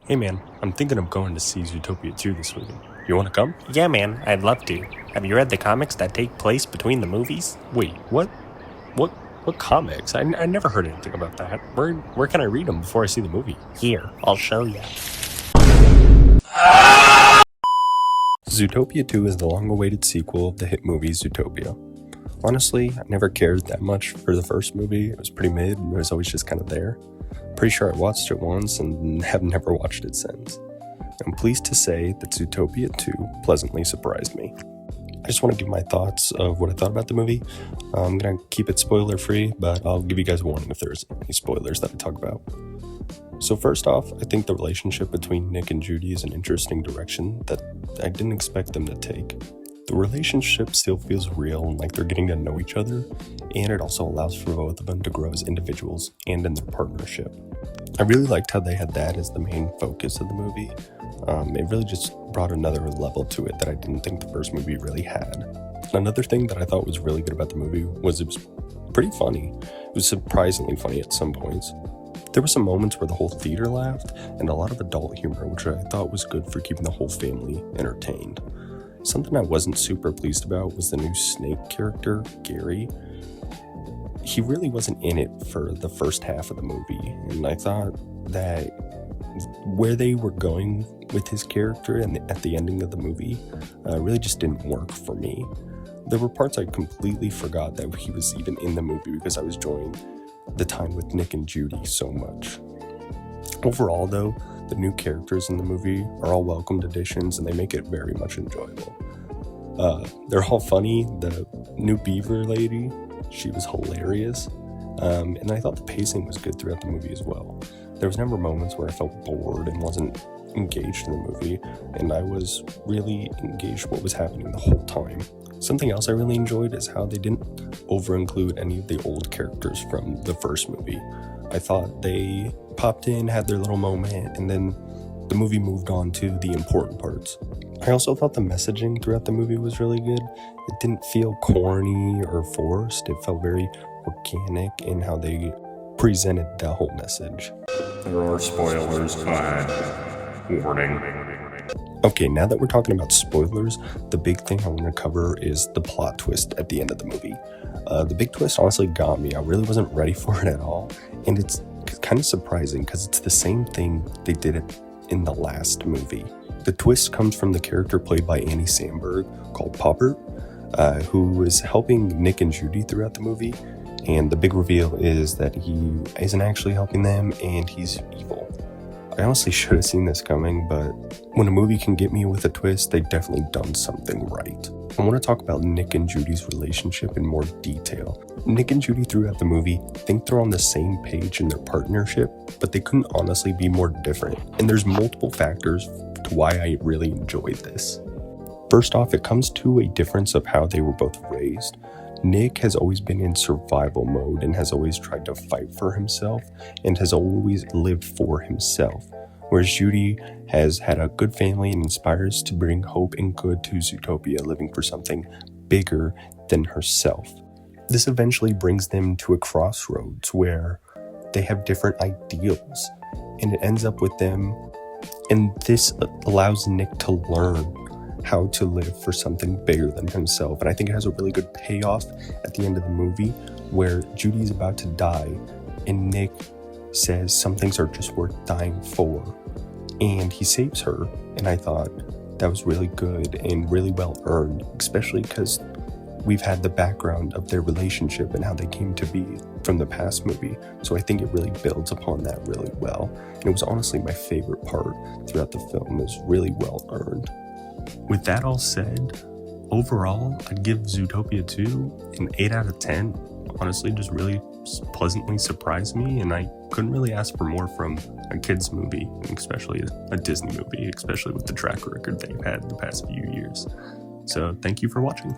Hey man, I'm thinking of going to see Zootopia 2 this weekend. You want to come? Yeah, man, I'd love to. Have you read the comics that take place between the movies? Wait, what? What comics? I never heard anything about that. Where can I read them before I see the movie? Here, I'll show you. Zootopia 2 is the long-awaited sequel of the hit movie Zootopia. Honestly, I never cared that much for the first movie. It was pretty mid, and it was always just kind of there. Pretty sure I watched it once and have never watched it since. I'm pleased to say that Zootopia 2 pleasantly surprised me. I just want to give my thoughts of what I thought about the movie. I'm going to keep it spoiler-free, but I'll give you guys a warning if there's any spoilers that I talk about. So first off, I think the relationship between Nick and Judy is an interesting direction that I didn't expect them to take. The relationship still feels real and like they're getting to know each other, and it also allows for both of them to grow as individuals and in their partnership. I really liked how they had that as the main focus of the movie. It really just brought another level to it that I didn't think the first movie really had. Another thing that I thought was really good about the movie was it was pretty funny. It was surprisingly funny at some points. There were some moments where the whole theater laughed, and a lot of adult humor, which I thought was good for keeping the whole family entertained. Something I wasn't super pleased about was the new snake character, Gary. He really wasn't in it for the first half of the movie, and I thought that where they were going with his character and at the ending of the movie really just didn't work for me. There were parts I completely forgot that he was even in the movie because I was enjoying the time with Nick and Judy so much. Overall, though, the new characters in the movie are all welcomed additions and they make it very much enjoyable. They're all funny. The new beaver lady, she was hilarious. And I thought the pacing was good throughout the movie as well. There was never moments where I felt bored and wasn't engaged in the movie, and I was really engaged with what was happening the whole time. Something else I really enjoyed is how they didn't over-include any of the old characters from the first movie. I thought they popped in, had their little moment, and then the movie moved on to the important parts. I also thought the messaging throughout the movie was really good. It didn't feel corny or forced. It felt very organic in how they presented the whole message. There are spoilers, warning. Okay, now that we're talking about spoilers, the big thing I want to cover is the plot twist at the end of the movie. The big twist honestly got me. I really wasn't ready for it at all, and it's kind of surprising because it's the same thing they did it in the last movie. The twist comes from the character played by Andy Samberg called Poppert, who was helping Nick and Judy throughout the movie, and the big reveal is that he isn't actually helping them and he's evil. I honestly should have seen this coming, but when a movie can get me with a twist, they've definitely done something right. I want to talk about Nick and Judy's relationship in more detail. Nick and Judy throughout the movie think they're on the same page in their partnership, but they couldn't honestly be more different. And there's multiple factors to why I really enjoyed this. First off, it comes to a difference of how they were both raised. Nick has always been in survival mode and has always tried to fight for himself and has always lived for himself, whereas Judy has had a good family and inspires to bring hope and good to Zootopia, living for something bigger than herself. This eventually brings them to a crossroads where they have different ideals, and it ends up with them, and this allows Nick to learn how to live for something bigger than himself. And I think it has a really good payoff at the end of the movie where Judy's about to die and Nick says some things are just worth dying for, and he saves her. And I thought that was really good and really well earned, especially because we've had the background of their relationship and how they came to be from the past movie. So I think it really builds upon that really well. And it was honestly my favorite part throughout the film. It was really well earned. With that all said, overall, I'd give Zootopia 2 an 8 out of 10. Honestly, just really pleasantly surprised me, and I couldn't really ask for more from a kid's movie, especially a Disney movie, especially with the track record they've had the past few years. So thank you for watching.